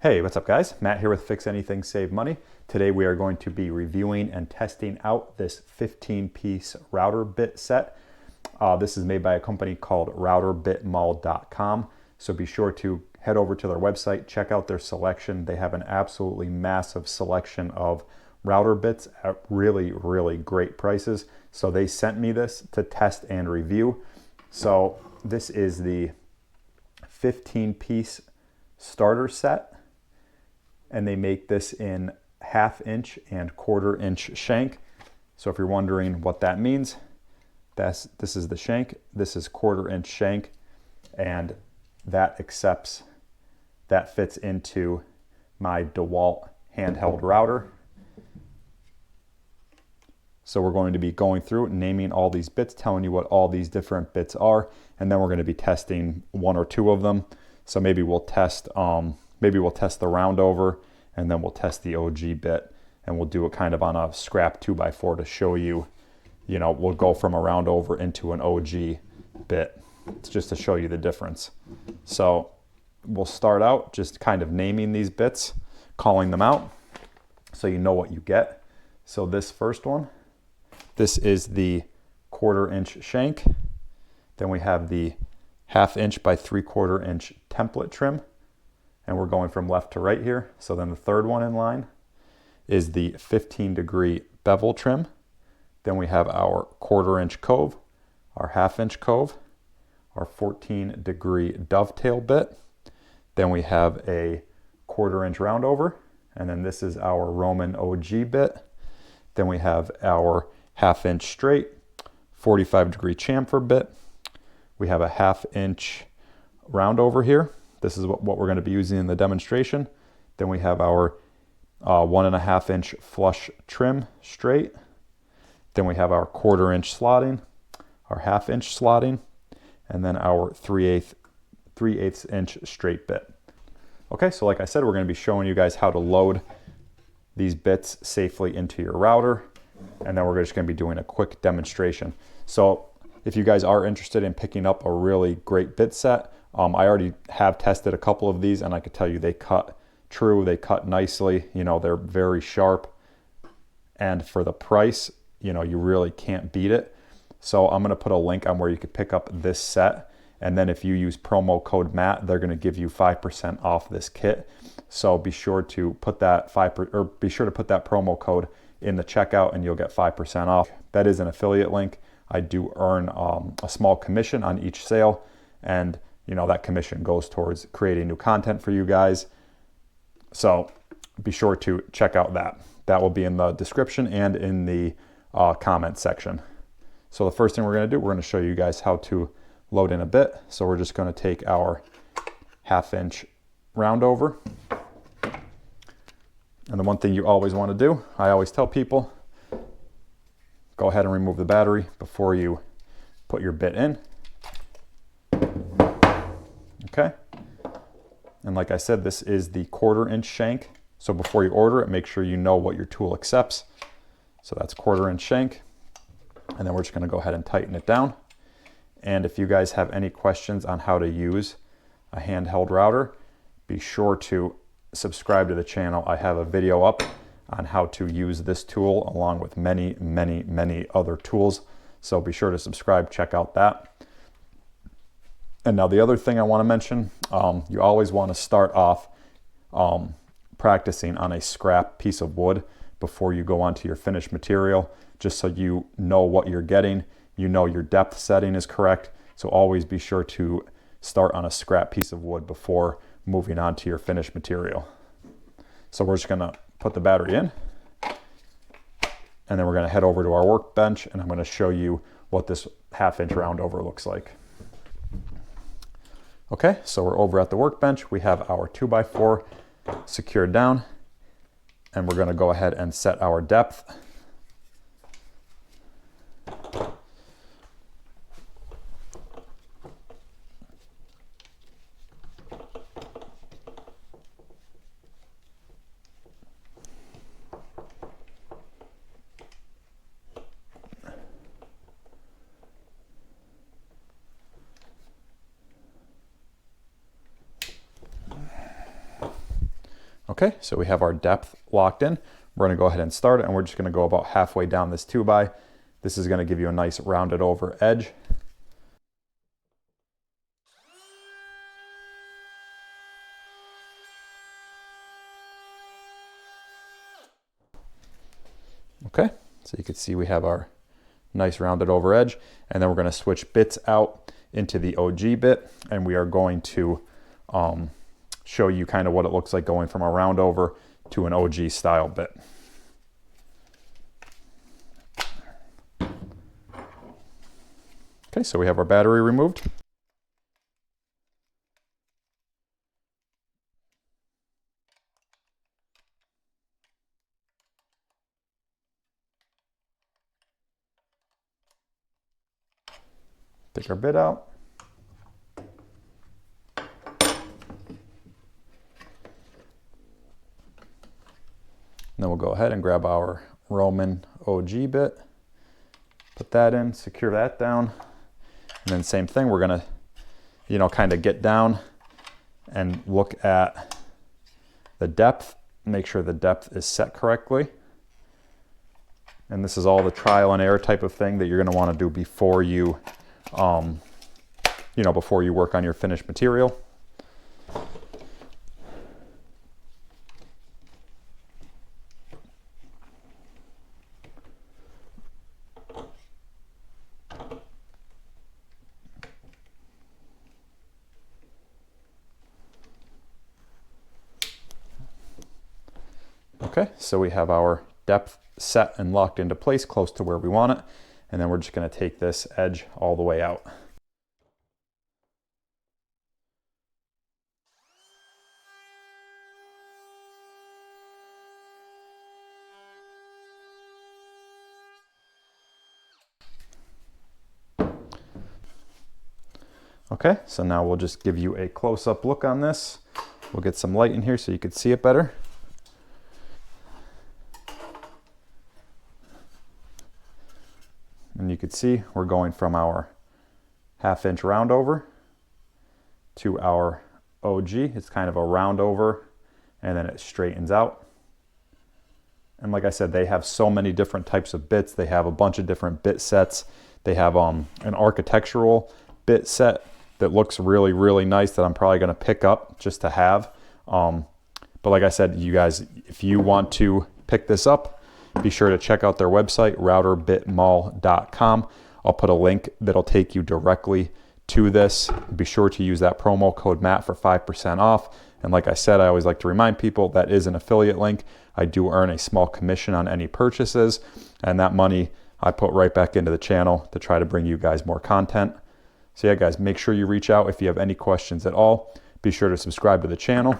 Hey, what's up guys? Matt here with Fix Anything Save Money. Today we are going to be reviewing and testing out this 15-piece router bit set. This is made by a company called ROUTERBITMALL.com. So be sure to head over to their website, check out their selection. They have an absolutely massive selection of router bits at really, really great prices. So they sent me this to test and review. So this is the 15-piece starter set. And they make this in 1/2 inch and 1/4 inch shank. So if you're wondering what that means, this is the shank, this is 1/4 inch shank, and that fits into my DeWalt handheld router. So we're going to be going through naming all these bits, telling you what all these different bits are, and then we're going to be testing one or two of them. So maybe we'll test the round over, and then we'll test the OG bit, and we'll do it kind of on a scrap 2x4 to show you, we'll go from a round over into an OG bit. It's just to show you the difference. So we'll start out just kind of naming these bits, calling them out, so you know what you get. So this first one, this is the 1/4 inch shank. Then we have the 1/2 inch by 3/4 inch template trim. And we're going from left to right here. So then the third one in line is the 15-degree bevel trim. Then we have our 1/4 inch cove, our 1/2 inch cove, our 14-degree dovetail bit. Then we have a 1/4 inch round over. And then this is our Roman OG bit. Then we have our 1/2 inch straight, 45-degree chamfer bit. We have a 1/2 inch round over here. This is what we're going to be using in the demonstration. Then we have our 1.5 inch flush trim straight. Then we have our 1/4 inch slotting, our 1/2 inch slotting, and then our 3/8 inch straight bit. Okay, so like I said, we're going to be showing you guys how to load these bits safely into your router, and then we're just going to be doing a quick demonstration. So if you guys are interested in picking up a really great bit set, I already have tested a couple of these, and I could tell you they cut true, they cut nicely, they're very sharp, and for the price, you really can't beat it. So I'm going to put a link on where you could pick up this set, and then if you use promo code Matt, they're going to give you 5% off this kit. So be sure to put that promo code in the checkout, and you'll get 5% off. That is an affiliate link. I do earn a small commission on each sale, and that commission goes towards creating new content for you guys. So be sure to check out that. That will be in the description and in the comment section. So the first thing we're going to do, we're going to show you guys how to load in a bit. So we're just going to take our 1/2 inch round over. And the one thing you always want to do, I always tell people, go ahead and remove the battery before you put your bit in. Okay, and like I said, this is the 1/4 inch shank. So before you order it, make sure you know what your tool accepts. So that's 1/4 inch shank. And then we're just going to go ahead and tighten it down. And if you guys have any questions on how to use a handheld router, be sure to subscribe to the channel. I have a video up on how to use this tool along with many, many, many other tools. So be sure to subscribe, check out that. And now the other thing I want to mention, you always want to start off practicing on a scrap piece of wood before you go onto your finished material, just so you know what you're getting, your depth setting is correct. So always be sure to start on a scrap piece of wood before moving on to your finished material. So we're just going to put the battery in, and then we're going to head over to our workbench, and I'm going to show you what this 1/2 inch round over looks like. Okay, so we're over at the workbench. We have our 2x4 secured down, and we're going to go ahead and set our depth. Okay, so we have our depth locked in. We're gonna go ahead and start it, and we're just gonna go about halfway down this 2x. This is gonna give you a nice rounded over edge. Okay, so you can see we have our nice rounded over edge, and then we're gonna switch bits out into the OG bit, and we are going to show you kind of what it looks like going from a round over to an OG style bit. Okay, so we have our battery removed. Take our bit out. Then we'll go ahead and grab our Roman OG bit, put that in, secure that down, and then same thing, we're gonna, kind of get down and look at the depth, make sure the depth is set correctly. And this is all the trial and error type of thing that you're gonna wanna do before you, before you work on your finished material. Okay, so we have our depth set and locked into place close to where we want it. And then we're just gonna take this edge all the way out. Okay, so now we'll just give you a close-up look on this. We'll get some light in here so you can see it better. And you can see we're going from our 1/2 inch round over to our OG. It's kind of a round over and then it straightens out. And like I said, they have so many different types of bits. They have a bunch of different bit sets. They have an architectural bit set that looks really, really nice that I'm probably gonna pick up just to have. But like I said, you guys, if you want to pick this up, be sure to check out their website, ROUTERBITMALL.com. I'll put a link that'll take you directly to this. Be sure to use that promo code Matt for 5% off. And like I said, I always like to remind people that is an affiliate link. I do earn a small commission on any purchases, and that money I put right back into the channel to try to bring you guys more content. So yeah, guys, make sure you reach out if you have any questions at all. Be sure to subscribe to the channel.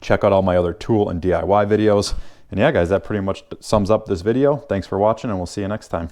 Check out all my other tool and DIY videos. And yeah, guys, that pretty much sums up this video. Thanks for watching, and we'll see you next time.